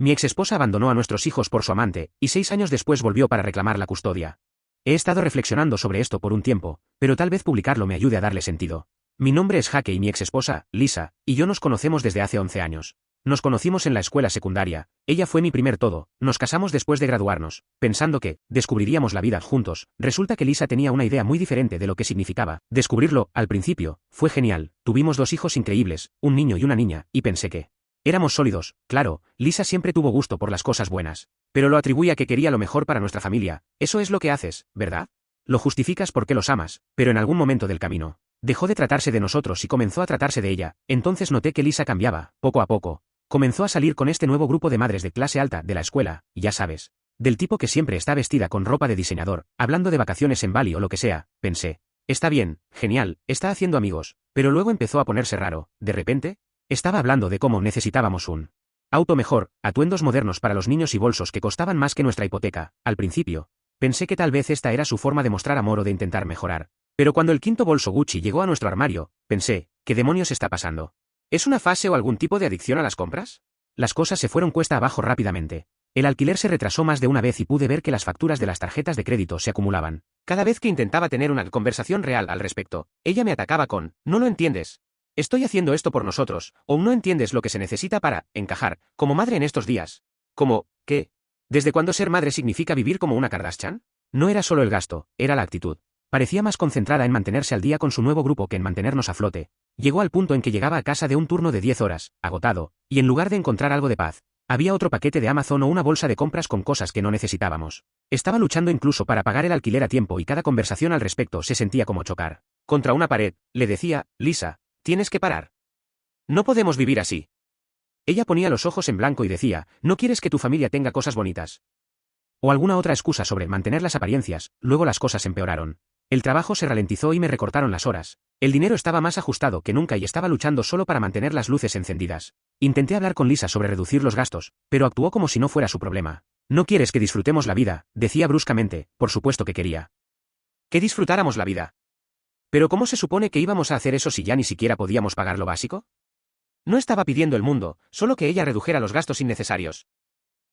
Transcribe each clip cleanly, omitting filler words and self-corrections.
Mi exesposa abandonó a nuestros hijos por su amante, y 6 años después volvió para reclamar la custodia. He estado reflexionando sobre esto por un tiempo, pero tal vez publicarlo me ayude a darle sentido. Mi nombre es Jake y mi exesposa, Lisa, y yo nos conocemos desde hace 11 años. Nos conocimos en la escuela secundaria, ella fue mi primer todo, nos casamos después de graduarnos, pensando que descubriríamos la vida juntos. Resulta que Lisa tenía una idea muy diferente de lo que significaba descubrirlo. Al principio, fue genial, tuvimos 2 hijos increíbles, un niño y una niña, y pensé que éramos sólidos. Claro, Lisa siempre tuvo gusto por las cosas buenas, pero lo atribuye a que quería lo mejor para nuestra familia. Eso es lo que haces, ¿verdad? Lo justificas porque los amas, pero en algún momento del camino dejó de tratarse de nosotros y comenzó a tratarse de ella. Entonces noté que Lisa cambiaba, poco a poco. Comenzó a salir con este nuevo grupo de madres de clase alta de la escuela, y ya sabes, del tipo que siempre está vestida con ropa de diseñador, hablando de vacaciones en Bali o lo que sea. Pensé, está bien, genial, está haciendo amigos, pero luego empezó a ponerse raro. De repente, estaba hablando de cómo necesitábamos un auto mejor, atuendos modernos para los niños y bolsos que costaban más que nuestra hipoteca. Al principio, pensé que tal vez esta era su forma de mostrar amor o de intentar mejorar. Pero cuando el 5.º bolso Gucci llegó a nuestro armario, pensé, ¿qué demonios está pasando? ¿Es una fase o algún tipo de adicción a las compras? Las cosas se fueron cuesta abajo rápidamente. El alquiler se retrasó más de una vez y pude ver que las facturas de las tarjetas de crédito se acumulaban. Cada vez que intentaba tener una conversación real al respecto, ella me atacaba con, no lo entiendes. Estoy haciendo esto por nosotros, o no entiendes lo que se necesita para encajar como madre en estos días. ¿Cómo? ¿Qué? ¿Desde cuándo ser madre significa vivir como una Kardashian? No era solo el gasto, era la actitud. Parecía más concentrada en mantenerse al día con su nuevo grupo que en mantenernos a flote. Llegó al punto en que llegaba a casa de un turno de 10 horas, agotado, y en lugar de encontrar algo de paz, había otro paquete de Amazon o una bolsa de compras con cosas que no necesitábamos. Estaba luchando incluso para pagar el alquiler a tiempo y cada conversación al respecto se sentía como chocar contra una pared. Le decía, Lisa, tienes que parar. No podemos vivir así. Ella ponía los ojos en blanco y decía, ¿no quieres que tu familia tenga cosas bonitas? O alguna otra excusa sobre mantener las apariencias. Luego las cosas empeoraron. El trabajo se ralentizó y me recortaron las horas. El dinero estaba más ajustado que nunca y estaba luchando solo para mantener las luces encendidas. Intenté hablar con Lisa sobre reducir los gastos, pero actuó como si no fuera su problema. ¿No quieres que disfrutemos la vida?, decía bruscamente. Por supuesto que quería que disfrutáramos la vida. ¿Pero cómo se supone que íbamos a hacer eso si ya ni siquiera podíamos pagar lo básico? No estaba pidiendo el mundo, solo que ella redujera los gastos innecesarios.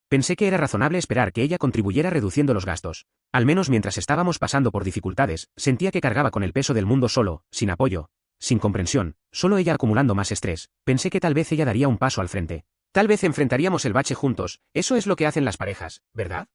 Pensé que era razonable esperar que ella contribuyera reduciendo los gastos. Al menos mientras estábamos pasando por dificultades, sentía que cargaba con el peso del mundo solo, sin apoyo, sin comprensión, solo ella acumulando más estrés. Pensé que tal vez ella daría un paso al frente. Tal vez enfrentaríamos el bache juntos. Eso es lo que hacen las parejas, ¿verdad?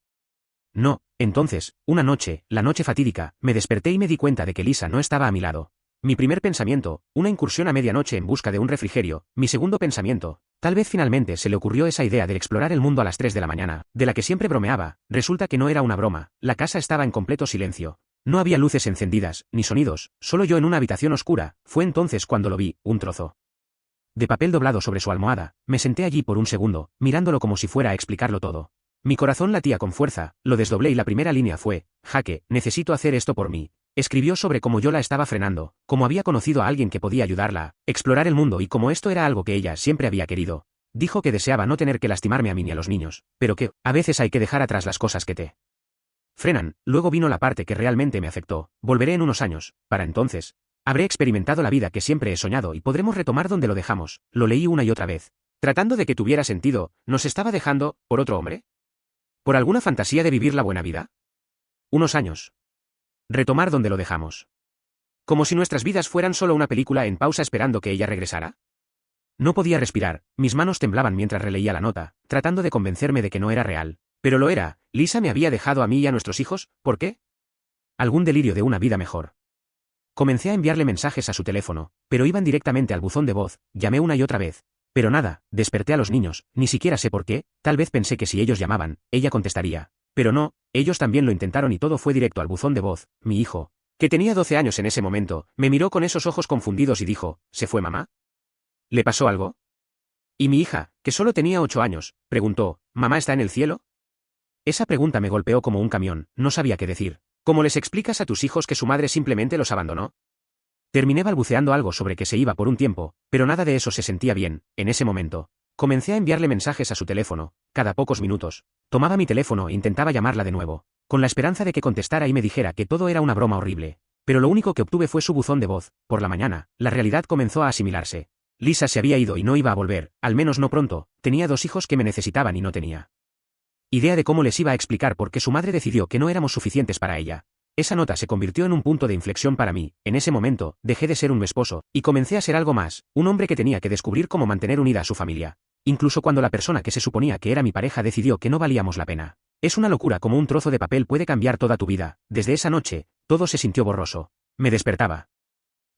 No. Entonces, una noche, la noche fatídica, me desperté y me di cuenta de que Lisa no estaba a mi lado. Mi primer pensamiento, una incursión a medianoche en busca de un refrigerio. Mi segundo pensamiento, tal vez finalmente se le ocurrió esa idea de explorar el mundo a las 3 de la mañana, de la que siempre bromeaba. Resulta que no era una broma, la casa estaba en completo silencio. No había luces encendidas, ni sonidos, solo yo en una habitación oscura. Fue entonces cuando lo vi, un trozo de papel doblado sobre su almohada. Me senté allí por un segundo, mirándolo como si fuera a explicarlo todo. Mi corazón latía con fuerza, lo desdoblé y la primera línea fue, Jake, necesito hacer esto por mí. Escribió sobre cómo yo la estaba frenando, cómo había conocido a alguien que podía ayudarla a explorar el mundo y cómo esto era algo que ella siempre había querido. Dijo que deseaba no tener que lastimarme a mí ni a los niños, pero que, a veces hay que dejar atrás las cosas que te frenan. Luego vino la parte que realmente me afectó. Volveré en unos años. Para entonces, habré experimentado la vida que siempre he soñado y podremos retomar donde lo dejamos. Lo leí una y otra vez. Tratando de que tuviera sentido, ¿nos estaba dejando por otro hombre? ¿Por alguna fantasía de vivir la buena vida? Unos años. Retomar donde lo dejamos. Como si nuestras vidas fueran solo una película en pausa esperando que ella regresara. No podía respirar, mis manos temblaban mientras releía la nota, tratando de convencerme de que no era real. Pero lo era. Lisa me había dejado a mí y a nuestros hijos. ¿Por qué? Algún delirio de una vida mejor. Comencé a enviarle mensajes a su teléfono, pero iban directamente al buzón de voz. Llamé una y otra vez. Pero nada, desperté a los niños, ni siquiera sé por qué. Tal vez pensé que si ellos llamaban, ella contestaría. Pero no, ellos también lo intentaron y todo fue directo al buzón de voz. Mi hijo, que tenía 12 años en ese momento, me miró con esos ojos confundidos y dijo, ¿se fue mamá? ¿Le pasó algo? Y mi hija, que solo tenía 8 años, preguntó, ¿mamá está en el cielo? Esa pregunta me golpeó como un camión, no sabía qué decir. ¿Cómo les explicas a tus hijos que su madre simplemente los abandonó? Terminé balbuceando algo sobre que se iba por un tiempo, pero nada de eso se sentía bien. En ese momento, comencé a enviarle mensajes a su teléfono, cada pocos minutos. Tomaba mi teléfono e intentaba llamarla de nuevo, con la esperanza de que contestara y me dijera que todo era una broma horrible. Pero lo único que obtuve fue su buzón de voz. Por la mañana, la realidad comenzó a asimilarse. Lisa se había ido y no iba a volver, al menos no pronto, tenía 2 hijos que me necesitaban y no tenía idea de cómo les iba a explicar por qué su madre decidió que no éramos suficientes para ella. Esa nota se convirtió en un punto de inflexión para mí. En ese momento, dejé de ser un esposo, y comencé a ser algo más, un hombre que tenía que descubrir cómo mantener unida a su familia. Incluso cuando la persona que se suponía que era mi pareja decidió que no valíamos la pena. Es una locura cómo un trozo de papel puede cambiar toda tu vida. Desde esa noche, todo se sintió borroso. Me despertaba.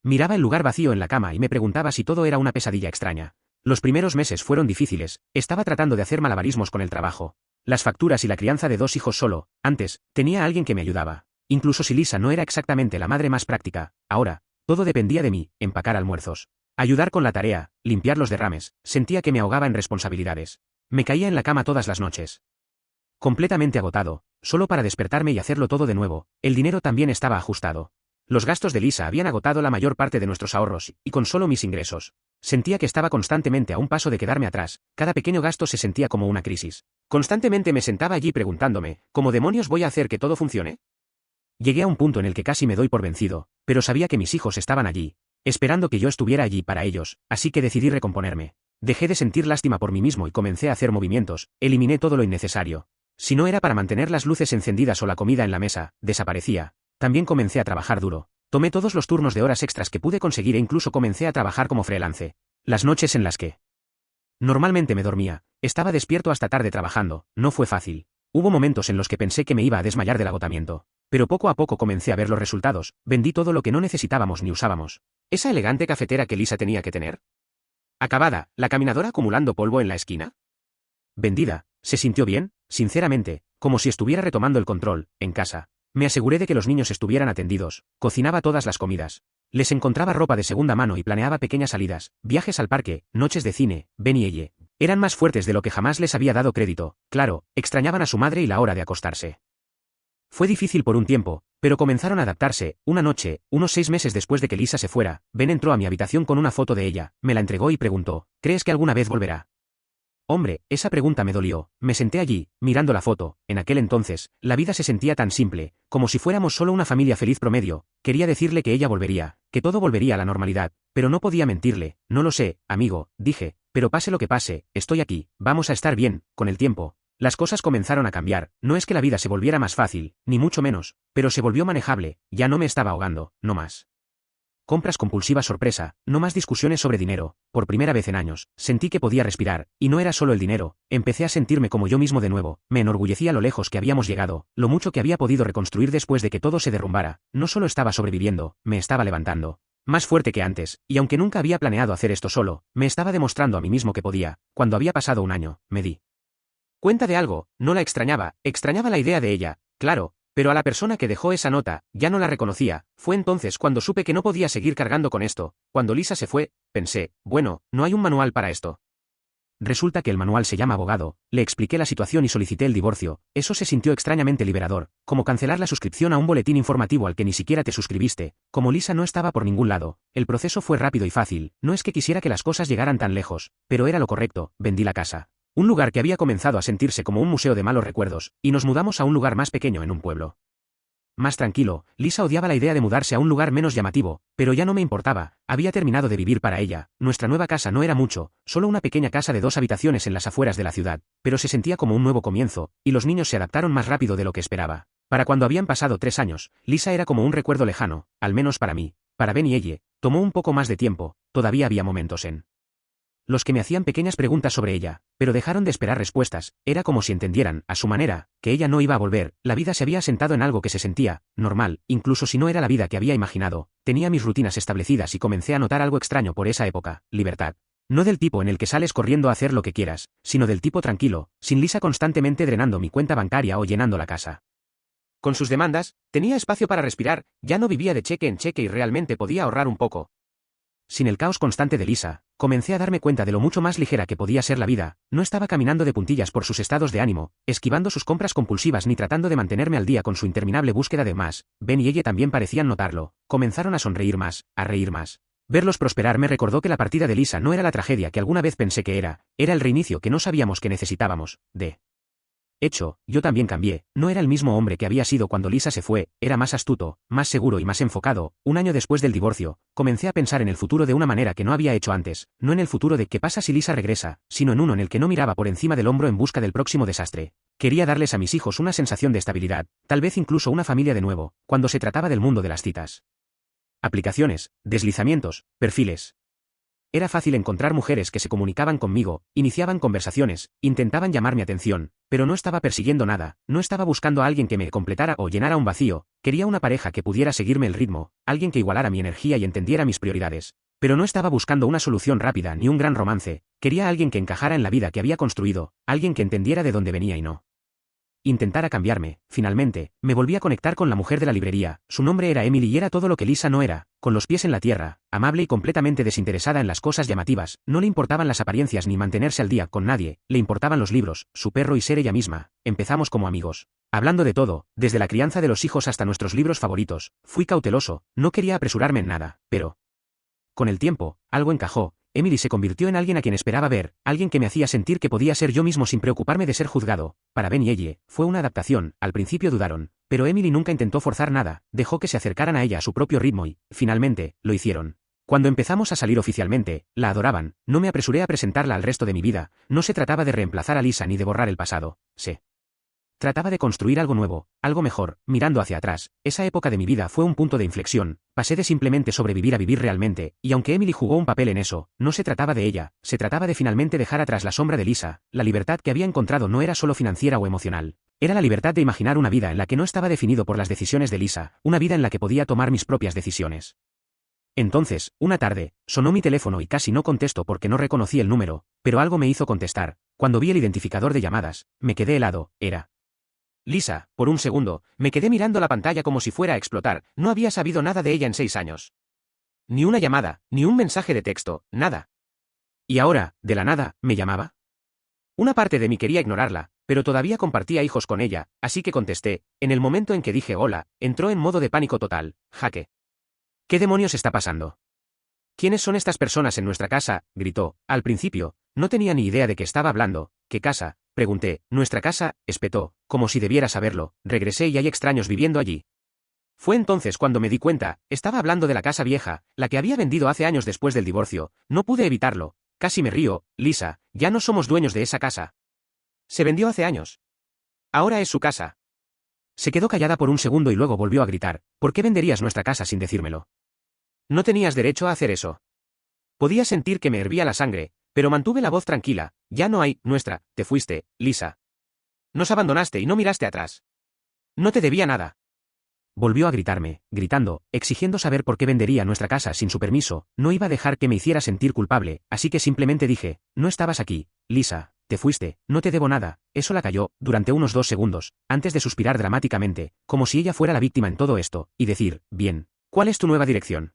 Miraba el lugar vacío en la cama y me preguntaba si todo era una pesadilla extraña. Los primeros meses fueron difíciles, estaba tratando de hacer malabarismos con el trabajo, las facturas y la crianza de 2 hijos solo. Antes, tenía a alguien que me ayudaba. Incluso si Lisa no era exactamente la madre más práctica, ahora, todo dependía de mí, empacar almuerzos, ayudar con la tarea, limpiar los derrames. Sentía que me ahogaba en responsabilidades. Me caía en la cama todas las noches, completamente agotado, solo para despertarme y hacerlo todo de nuevo. El dinero también estaba ajustado. Los gastos de Lisa habían agotado la mayor parte de nuestros ahorros, y con solo mis ingresos, sentía que estaba constantemente a un paso de quedarme atrás. Cada pequeño gasto se sentía como una crisis. Constantemente me sentaba allí preguntándome, ¿cómo demonios voy a hacer que todo funcione? Llegué a un punto en el que casi me doy por vencido, pero sabía que mis hijos estaban allí, esperando que yo estuviera allí para ellos, así que decidí recomponerme. Dejé de sentir lástima por mí mismo y comencé a hacer movimientos. Eliminé todo lo innecesario. Si no era para mantener las luces encendidas o la comida en la mesa, desaparecía. También comencé a trabajar duro. Tomé todos los turnos de horas extras que pude conseguir e incluso comencé a trabajar como freelance. Las noches en las que normalmente me dormía, estaba despierto hasta tarde trabajando. No fue fácil. Hubo momentos en los que pensé que me iba a desmayar del agotamiento. Pero poco a poco comencé a ver los resultados. Vendí todo lo que no necesitábamos ni usábamos. Esa elegante cafetera que Lisa tenía que tener. Acabada, la caminadora acumulando polvo en la esquina. Vendida. Se sintió bien, sinceramente, como si estuviera retomando el control, en casa. Me aseguré de que los niños estuvieran atendidos, cocinaba todas las comidas. Les encontraba ropa de segunda mano y planeaba pequeñas salidas, viajes al parque, noches de cine. Ben y ella eran más fuertes de lo que jamás les había dado crédito. Claro, extrañaban a su madre y la hora de acostarse. Fue difícil por un tiempo, pero comenzaron a adaptarse. Una noche, unos 6 meses después de que Lisa se fuera, Ben entró a mi habitación con una foto de ella, me la entregó y preguntó, ¿crees que alguna vez volverá? Hombre, esa pregunta me dolió. Me senté allí, mirando la foto. En aquel entonces, la vida se sentía tan simple, como si fuéramos solo una familia feliz promedio. Quería decirle que ella volvería, que todo volvería a la normalidad, pero no podía mentirle. No lo sé, amigo, dije, pero pase lo que pase, estoy aquí, vamos a estar bien. Con el tiempo, las cosas comenzaron a cambiar. No es que la vida se volviera más fácil, ni mucho menos, pero se volvió manejable. Ya no me estaba ahogando, no más compras compulsivas sorpresa, no más discusiones sobre dinero. Por primera vez en años, sentí que podía respirar, y no era solo el dinero. Empecé a sentirme como yo mismo de nuevo. Me enorgullecía lo lejos que habíamos llegado, lo mucho que había podido reconstruir después de que todo se derrumbara. No solo estaba sobreviviendo, me estaba levantando más fuerte que antes, y aunque nunca había planeado hacer esto solo, me estaba demostrando a mí mismo que podía. Cuando había pasado un año, me di cuenta de algo. No la extrañaba, extrañaba la idea de ella, claro, pero a la persona que dejó esa nota, ya no la reconocía. Fue entonces cuando supe que no podía seguir cargando con esto. Cuando Lisa se fue, pensé, bueno, no hay un manual para esto. Resulta que el manual se llama abogado. Le expliqué la situación y solicité el divorcio. Eso se sintió extrañamente liberador, como cancelar la suscripción a un boletín informativo al que ni siquiera te suscribiste. Como Lisa no estaba por ningún lado, el proceso fue rápido y fácil. No es que quisiera que las cosas llegaran tan lejos, pero era lo correcto. Vendí la casa, un lugar que había comenzado a sentirse como un museo de malos recuerdos, y nos mudamos a un lugar más pequeño en un pueblo más tranquilo. Lisa odiaba la idea de mudarse a un lugar menos llamativo, pero ya no me importaba. Había terminado de vivir para ella. Nuestra nueva casa no era mucho, solo una pequeña casa de 2 habitaciones en las afueras de la ciudad, pero se sentía como un nuevo comienzo, y los niños se adaptaron más rápido de lo que esperaba. Para cuando habían pasado 3 años, Lisa era como un recuerdo lejano, al menos para mí. Para Ben y ella, tomó un poco más de tiempo. Todavía había momentos en los que me hacían pequeñas preguntas sobre ella, pero dejaron de esperar respuestas. Era como si entendieran, a su manera, que ella no iba a volver. La vida se había asentado en algo que se sentía normal, incluso si no era la vida que había imaginado. Tenía mis rutinas establecidas y comencé a notar algo extraño por esa época: libertad. No del tipo en el que sales corriendo a hacer lo que quieras, sino del tipo tranquilo, sin Lisa constantemente drenando mi cuenta bancaria o llenando la casa con sus demandas. Tenía espacio para respirar, ya no vivía de cheque en cheque y realmente podía ahorrar un poco. Sin el caos constante de Lisa, comencé a darme cuenta de lo mucho más ligera que podía ser la vida. No estaba caminando de puntillas por sus estados de ánimo, esquivando sus compras compulsivas ni tratando de mantenerme al día con su interminable búsqueda de más. Ben y ella también parecían notarlo. Comenzaron a sonreír más, a reír más. Verlos prosperar me recordó que la partida de Lisa no era la tragedia que alguna vez pensé que era el reinicio que no sabíamos que necesitábamos. Hecho, yo también cambié, no era el mismo hombre que había sido cuando Lisa se fue, era más astuto, más seguro y más enfocado. Un año después del divorcio, comencé a pensar en el futuro de una manera que no había hecho antes, no en el futuro de qué pasa si Lisa regresa, sino en uno en el que no miraba por encima del hombro en busca del próximo desastre. Quería darles a mis hijos una sensación de estabilidad, tal vez incluso una familia de nuevo, cuando se trataba del mundo de las citas. Aplicaciones, deslizamientos, perfiles. Era fácil encontrar mujeres que se comunicaban conmigo, iniciaban conversaciones, intentaban llamar mi atención, pero no estaba persiguiendo nada, no estaba buscando a alguien que me completara o llenara un vacío, quería una pareja que pudiera seguirme el ritmo, alguien que igualara mi energía y entendiera mis prioridades. Pero no estaba buscando una solución rápida ni un gran romance, quería a alguien que encajara en la vida que había construido, alguien que entendiera de dónde venía y no intentara cambiarme. Finalmente, me volví a conectar con la mujer de la librería, su nombre era Emily y era todo lo que Lisa no era, con los pies en la tierra, amable y completamente desinteresada en las cosas llamativas, no le importaban las apariencias ni mantenerse al día con nadie, le importaban los libros, su perro y ser ella misma. Empezamos como amigos, hablando de todo, desde la crianza de los hijos hasta nuestros libros favoritos. Fui cauteloso, no quería apresurarme en nada, pero con el tiempo, algo encajó. Emily se convirtió en alguien a quien esperaba ver, alguien que me hacía sentir que podía ser yo mismo sin preocuparme de ser juzgado. Para Ben y ella, fue una adaptación, al principio dudaron, pero Emily nunca intentó forzar nada, dejó que se acercaran a ella a su propio ritmo y, finalmente, lo hicieron. Cuando empezamos a salir oficialmente, la adoraban, no me apresuré a presentarla al resto de mi vida, no se trataba de reemplazar a Lisa ni de borrar el pasado, trataba de construir algo nuevo, algo mejor. Mirando hacia atrás, esa época de mi vida fue un punto de inflexión, pasé de simplemente sobrevivir a vivir realmente, y aunque Emily jugó un papel en eso, no se trataba de ella, se trataba de finalmente dejar atrás la sombra de Lisa. La libertad que había encontrado no era solo financiera o emocional, era la libertad de imaginar una vida en la que no estaba definido por las decisiones de Lisa, una vida en la que podía tomar mis propias decisiones. Entonces, una tarde, sonó mi teléfono y casi no contesto porque no reconocí el número, pero algo me hizo contestar. Cuando vi el identificador de llamadas, me quedé helado, era Lisa. Por un segundo, me quedé mirando la pantalla como si fuera a explotar, no había sabido nada de ella en 6 años. Ni una llamada, ni un mensaje de texto, nada. Y ahora, de la nada, ¿me llamaba? Una parte de mí quería ignorarla, pero todavía compartía hijos con ella, así que contesté. En el momento en que dije hola, entró en modo de pánico total. Jaque. ¿Qué demonios está pasando? ¿Quiénes son estas personas en nuestra casa?, gritó. Al principio, no tenía ni idea de qué estaba hablando. ¿Qué casa?, pregunté. Nuestra casa, espetó, como si debiera saberlo. Regresé y hay extraños viviendo allí. Fue entonces cuando me di cuenta, estaba hablando de la casa vieja, la que había vendido hace años después del divorcio. No pude evitarlo. Casi me río. Lisa, ya no somos dueños de esa casa. Se vendió hace años. Ahora es su casa. Se quedó callada por un segundo y luego volvió a gritar. ¿Por qué venderías nuestra casa sin decírmelo? No tenías derecho a hacer eso. Podía sentir que me hervía la sangre, pero mantuve la voz tranquila. Ya no hay, nuestra, te fuiste, Lisa. Nos abandonaste y no miraste atrás. No te debía nada. Volvió a gritarme, gritando, exigiendo saber por qué vendería nuestra casa sin su permiso. No iba a dejar que me hiciera sentir culpable, así que simplemente dije, no estabas aquí, Lisa, te fuiste, no te debo nada. Eso la calló, durante unos 2 segundos, antes de suspirar dramáticamente, como si ella fuera la víctima en todo esto, y decir, bien, ¿cuál es tu nueva dirección?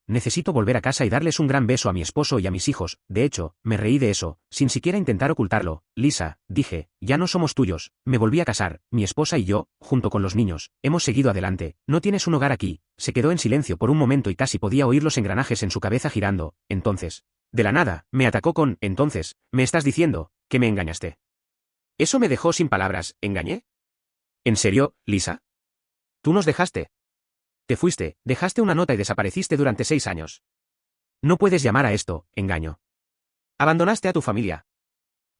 Necesito volver a casa y darles un gran beso a mi esposo y a mis hijos. De hecho, me reí de eso, sin siquiera intentar ocultarlo. Lisa, dije, ya no somos tuyos. Me volví a casar, mi esposa y yo, junto con los niños, hemos seguido adelante. No tienes un hogar aquí. Se quedó en silencio por un momento y casi podía oír los engranajes en su cabeza girando. Entonces, de la nada, me atacó con, entonces, ¿me estás diciendo que me engañaste? Eso me dejó sin palabras. ¿Engañé? ¿En serio, Lisa? ¿Tú nos dejaste? Te fuiste, dejaste una nota y desapareciste durante 6 años. No puedes llamar a esto engaño. Abandonaste a tu familia.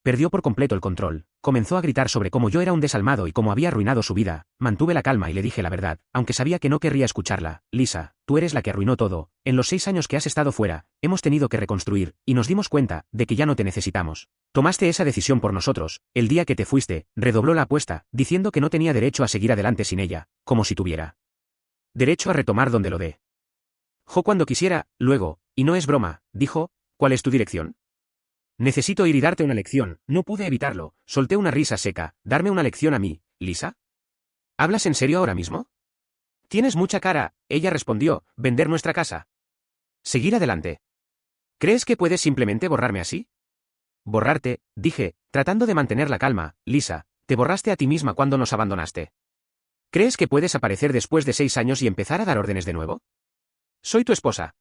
Perdió por completo el control. Comenzó a gritar sobre cómo yo era un desalmado y cómo había arruinado su vida. Mantuve la calma y le dije la verdad, aunque sabía que no querría escucharla. Lisa, tú eres la que arruinó todo. En los 6 años que has estado fuera, hemos tenido que reconstruir, y nos dimos cuenta de que ya no te necesitamos. Tomaste esa decisión por nosotros. El día que te fuiste, redobló la apuesta, diciendo que no tenía derecho a seguir adelante sin ella, como si tuviera derecho a retomar donde lo dejó cuando quisiera. Luego, y no es broma, dijo, ¿cuál es tu dirección? Necesito ir y darte una lección. No pude evitarlo. Solté una risa seca. ¿Darme una lección a mí, Lisa? ¿Hablas en serio ahora mismo? Tienes mucha cara, ella respondió. ¿Vender nuestra casa? Seguir adelante. ¿Crees que puedes simplemente borrarme así? Borrarte, dije, tratando de mantener la calma. Lisa, te borraste a ti misma cuando nos abandonaste. ¿Crees que puedes aparecer después de 6 años y empezar a dar órdenes de nuevo? Soy tu esposa.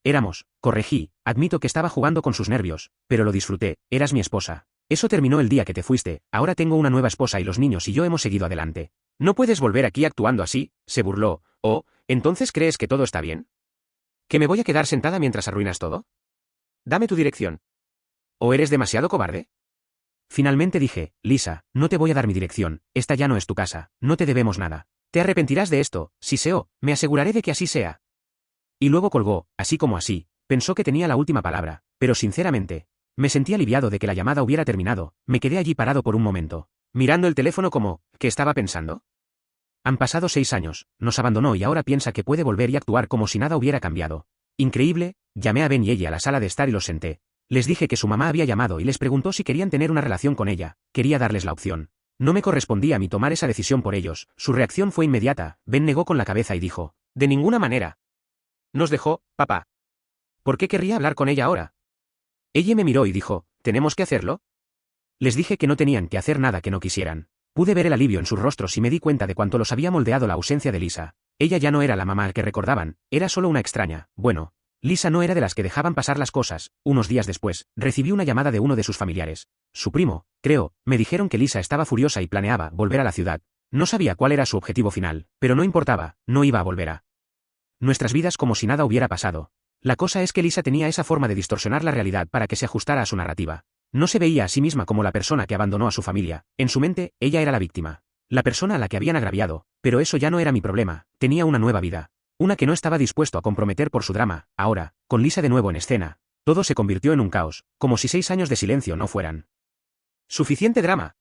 Éramos, corregí, admito que estaba jugando con sus nervios, pero lo disfruté. Eras mi esposa. Eso terminó el día que te fuiste, ahora tengo una nueva esposa y los niños y yo hemos seguido adelante. No puedes volver aquí actuando así, se burló. Oh, ¿entonces crees que todo está bien? ¿Que me voy a quedar sentada mientras arruinas todo? Dame tu dirección. ¿O eres demasiado cobarde? Finalmente dije, Lisa, no te voy a dar mi dirección, esta ya no es tu casa, no te debemos nada. Te arrepentirás de esto, si seo, me aseguraré de que así sea. Y luego colgó, así como así, pensó que tenía la última palabra, pero sinceramente, me sentí aliviado de que la llamada hubiera terminado, me quedé allí parado por un momento, mirando el teléfono como, ¿qué estaba pensando? Han pasado 6 años, nos abandonó y ahora piensa que puede volver y actuar como si nada hubiera cambiado. Increíble, llamé a Ben y ella a la sala de estar y los senté. Les dije que su mamá había llamado y les preguntó si querían tener una relación con ella, quería darles la opción. No me correspondía a mí tomar esa decisión por ellos, su reacción fue inmediata, Ben negó con la cabeza y dijo, de ninguna manera. Nos dejó, papá. ¿Por qué querría hablar con ella ahora? Ella me miró y dijo, ¿tenemos que hacerlo? Les dije que no tenían que hacer nada que no quisieran. Pude ver el alivio en sus rostros y me di cuenta de cuánto los había moldeado la ausencia de Lisa. Ella ya no era la mamá que recordaban, era solo una extraña. Bueno, Lisa no era de las que dejaban pasar las cosas. Unos días después, recibí una llamada de uno de sus familiares. Su primo, creo, me dijeron que Lisa estaba furiosa y planeaba volver a la ciudad. No sabía cuál era su objetivo final, pero no importaba, no iba a volver a nuestras vidas como si nada hubiera pasado. La cosa es que Lisa tenía esa forma de distorsionar la realidad para que se ajustara a su narrativa. No se veía a sí misma como la persona que abandonó a su familia, en su mente, ella era la víctima. La persona a la que habían agraviado, pero eso ya no era mi problema, tenía una nueva vida. Una que no estaba dispuesto a comprometer por su drama, ahora, con Lisa de nuevo en escena. Todo se convirtió en un caos, como si 6 años de silencio no fueran suficiente drama.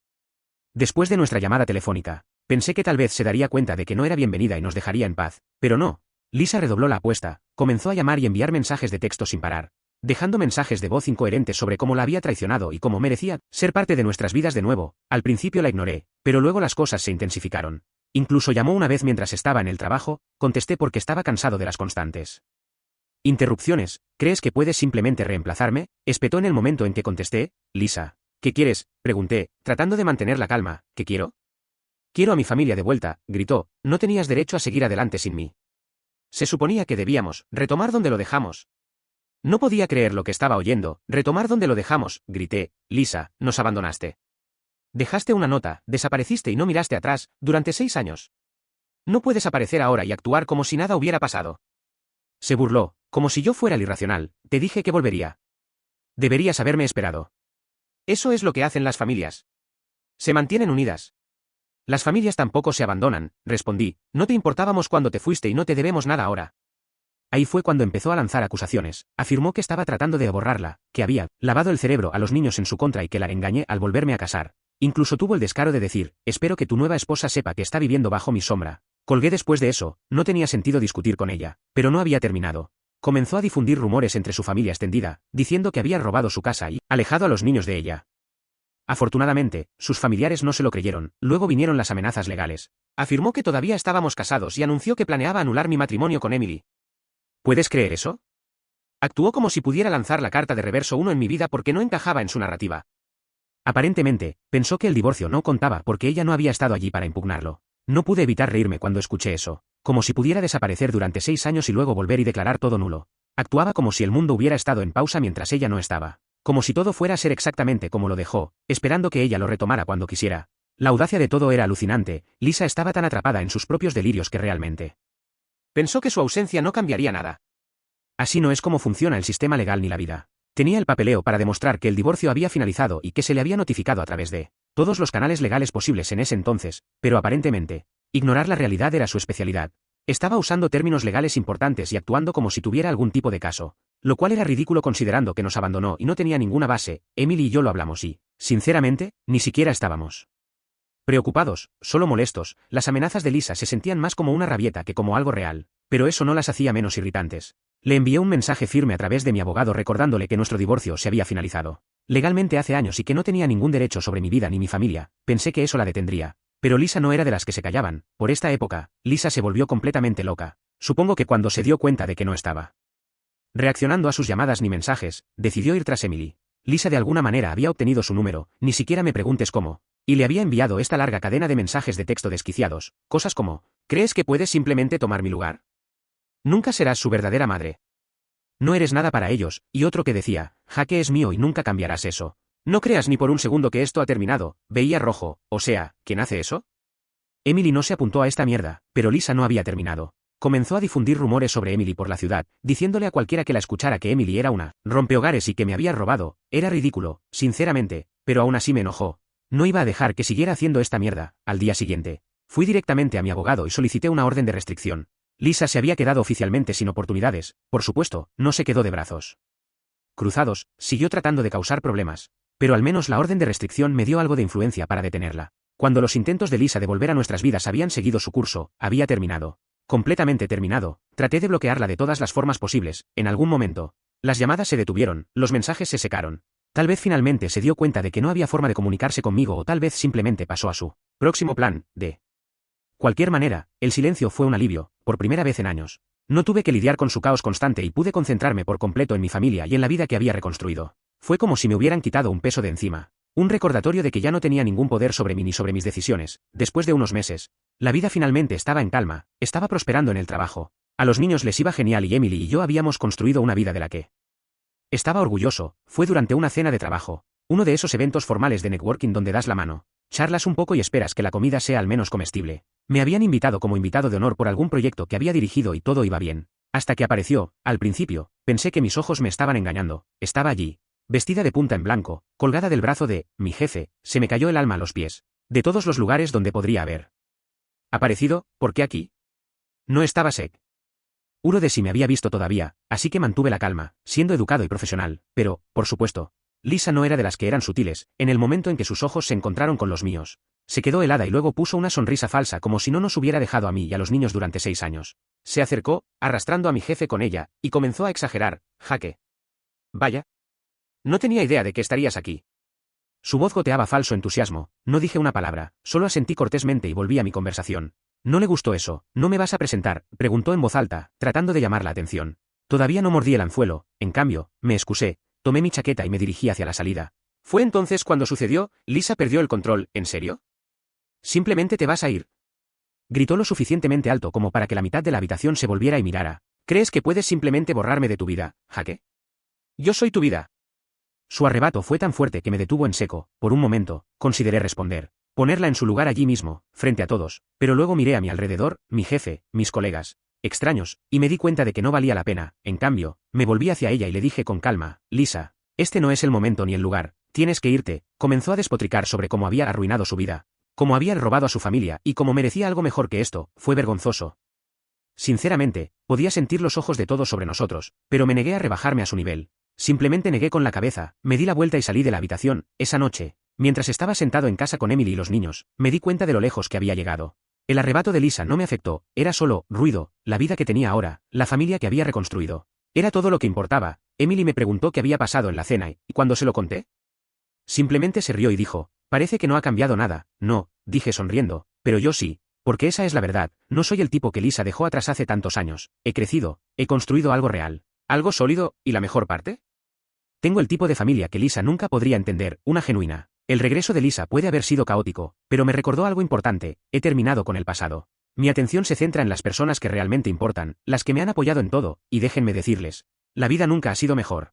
Después de nuestra llamada telefónica, pensé que tal vez se daría cuenta de que no era bienvenida y nos dejaría en paz, pero no. Lisa redobló la apuesta, comenzó a llamar y enviar mensajes de texto sin parar, dejando mensajes de voz incoherentes sobre cómo la había traicionado y cómo merecía ser parte de nuestras vidas de nuevo. Al principio la ignoré, pero luego las cosas se intensificaron. Incluso llamó una vez mientras estaba en el trabajo, contesté porque estaba cansado de las constantes interrupciones. ¿Crees que puedes simplemente reemplazarme? Espetó en el momento en que contesté, Lisa. ¿Qué quieres? Pregunté, tratando de mantener la calma. ¿Qué quiero? Quiero a mi familia de vuelta, gritó. No tenías derecho a seguir adelante sin mí. Se suponía que debíamos retomar donde lo dejamos. No podía creer lo que estaba oyendo. Retomar donde lo dejamos, grité. Lisa, nos abandonaste. Dejaste una nota, desapareciste y no miraste atrás, durante 6 años. No puedes aparecer ahora y actuar como si nada hubiera pasado. Se burló, como si yo fuera el irracional. Te dije que volvería. Deberías haberme esperado. Eso es lo que hacen las familias. Se mantienen unidas. Las familias tampoco se abandonan, respondí. No te importábamos cuando te fuiste y no te debemos nada ahora. Ahí fue cuando empezó a lanzar acusaciones. Afirmó que estaba tratando de borrarla, que había lavado el cerebro a los niños en su contra y que la engañé al volverme a casar. Incluso tuvo el descaro de decir, espero que tu nueva esposa sepa que está viviendo bajo mi sombra. Colgué después de eso, no tenía sentido discutir con ella, pero no había terminado. Comenzó a difundir rumores entre su familia extendida, diciendo que había robado su casa y alejado a los niños de ella. Afortunadamente, sus familiares no se lo creyeron, luego vinieron las amenazas legales. Afirmó que todavía estábamos casados y anunció que planeaba anular mi matrimonio con Emily. ¿Puedes creer eso? Actuó como si pudiera lanzar la carta de reverso 1 en mi vida porque no encajaba en su narrativa. Aparentemente, pensó que el divorcio no contaba porque ella no había estado allí para impugnarlo. No pude evitar reírme cuando escuché eso, como si pudiera desaparecer durante 6 años y luego volver y declarar todo nulo. Actuaba como si el mundo hubiera estado en pausa mientras ella no estaba. Como si todo fuera a ser exactamente como lo dejó, esperando que ella lo retomara cuando quisiera. La audacia de todo era alucinante. Lisa estaba tan atrapada en sus propios delirios que realmente pensó que su ausencia no cambiaría nada. Así no es como funciona el sistema legal ni la vida. Tenía el papeleo para demostrar que el divorcio había finalizado y que se le había notificado a través de todos los canales legales posibles en ese entonces, pero aparentemente, ignorar la realidad era su especialidad. Estaba usando términos legales importantes y actuando como si tuviera algún tipo de caso, lo cual era ridículo considerando que nos abandonó y no tenía ninguna base. Emily y yo lo hablamos y, sinceramente, ni siquiera estábamos preocupados, solo molestos. Las amenazas de Lisa se sentían más como una rabieta que como algo real, pero eso no las hacía menos irritantes. Le envié un mensaje firme a través de mi abogado recordándole que nuestro divorcio se había finalizado legalmente hace años y que no tenía ningún derecho sobre mi vida ni mi familia. Pensé que eso la detendría. Pero Lisa no era de las que se callaban. Por esta época, Lisa se volvió completamente loca. Supongo que cuando se dio cuenta de que no estaba reaccionando a sus llamadas ni mensajes, decidió ir tras Emily. Lisa de alguna manera había obtenido su número, ni siquiera me preguntes cómo, y le había enviado esta larga cadena de mensajes de texto desquiciados, cosas como, ¿crees que puedes simplemente tomar mi lugar? Nunca serás su verdadera madre. No eres nada para ellos, y otro que decía, Jake es mío y nunca cambiarás eso. No creas ni por un segundo que esto ha terminado, veía rojo, o sea, ¿quién hace eso? Emily no se apuntó a esta mierda, pero Lisa no había terminado. Comenzó a difundir rumores sobre Emily por la ciudad, diciéndole a cualquiera que la escuchara que Emily era una rompehogares y que me había robado. Era ridículo, sinceramente, pero aún así me enojó. No iba a dejar que siguiera haciendo esta mierda. Al día siguiente, fui directamente a mi abogado y solicité una orden de restricción. Lisa se había quedado oficialmente sin oportunidades, por supuesto, no se quedó de brazos cruzados, siguió tratando de causar problemas. Pero al menos la orden de restricción me dio algo de influencia para detenerla. Cuando los intentos de Lisa de volver a nuestras vidas habían seguido su curso, había terminado. Completamente terminado, traté de bloquearla de todas las formas posibles. En algún momento, las llamadas se detuvieron, los mensajes se secaron. Tal vez finalmente se dio cuenta de que no había forma de comunicarse conmigo o tal vez simplemente pasó a su próximo plan. De cualquier manera, el silencio fue un alivio, por primera vez en años. No tuve que lidiar con su caos constante y pude concentrarme por completo en mi familia y en la vida que había reconstruido. Fue como si me hubieran quitado un peso de encima. Un recordatorio de que ya no tenía ningún poder sobre mí ni sobre mis decisiones. Después de unos meses, la vida finalmente estaba en calma, estaba prosperando en el trabajo. A los niños les iba genial y Emily y yo habíamos construido una vida de la que estaba orgulloso. Fue durante una cena de trabajo, uno de esos eventos formales de networking donde das la mano, charlas un poco y esperas que la comida sea al menos comestible. Me habían invitado como invitado de honor por algún proyecto que había dirigido y todo iba bien. Hasta que apareció, al principio, pensé que mis ojos me estaban engañando. Estaba allí, vestida de punta en blanco, colgada del brazo de mi jefe. Se me cayó el alma a los pies. De todos los lugares donde podría haber aparecido, ¿por qué aquí? No estaba sec. Uro de si me había visto todavía, así que mantuve la calma, siendo educado y profesional, pero, por supuesto, Lisa no era de las que eran sutiles. En el momento en que sus ojos se encontraron con los míos, se quedó helada y luego puso una sonrisa falsa como si no nos hubiera dejado a mí y a los niños durante 6 años. Se acercó, arrastrando a mi jefe con ella, y comenzó a exagerar. Jaque. Vaya. No tenía idea de que estarías aquí. Su voz goteaba falso entusiasmo. No dije una palabra, solo asentí cortésmente y volví a mi conversación. No le gustó eso. ¿No me vas a presentar?, preguntó en voz alta, tratando de llamar la atención. Todavía no mordí el anzuelo, en cambio, me excusé, tomé mi chaqueta y me dirigí hacia la salida. ¿Fue entonces cuando sucedió? Lisa perdió el control. ¿En serio? Simplemente te vas a ir. Gritó lo suficientemente alto como para que la mitad de la habitación se volviera y mirara. ¿Crees que puedes simplemente borrarme de tu vida, Jaque? Yo soy tu vida. Su arrebato fue tan fuerte que me detuvo en seco. Por un momento, consideré responder, ponerla en su lugar allí mismo, frente a todos, pero luego miré a mi alrededor, mi jefe, mis colegas, extraños, y me di cuenta de que no valía la pena. En cambio, me volví hacia ella y le dije con calma, Lisa, este no es el momento ni el lugar, tienes que irte. Comenzó a despotricar sobre cómo había arruinado su vida, cómo había robado a su familia y cómo merecía algo mejor que esto. Fue vergonzoso. Sinceramente, podía sentir los ojos de todos sobre nosotros, pero me negué a rebajarme a su nivel. Simplemente negué con la cabeza, me di la vuelta y salí de la habitación. Esa noche, mientras estaba sentado en casa con Emily y los niños, me di cuenta de lo lejos que había llegado. El arrebato de Lisa no me afectó, era solo ruido, la vida que tenía ahora, la familia que había reconstruido. Era todo lo que importaba. Emily me preguntó qué había pasado en la cena y cuando se lo conté, simplemente se rió y dijo, parece que no ha cambiado nada. No, dije sonriendo, pero yo sí, porque esa es la verdad. No soy el tipo que Lisa dejó atrás hace tantos años. He crecido, he construido algo real, algo sólido. ¿Y la mejor parte? Tengo el tipo de familia que Lisa nunca podría entender, una genuina. El regreso de Lisa puede haber sido caótico, pero me recordó algo importante. He terminado con el pasado. Mi atención se centra en las personas que realmente importan, las que me han apoyado en todo, y déjenme decirles, la vida nunca ha sido mejor.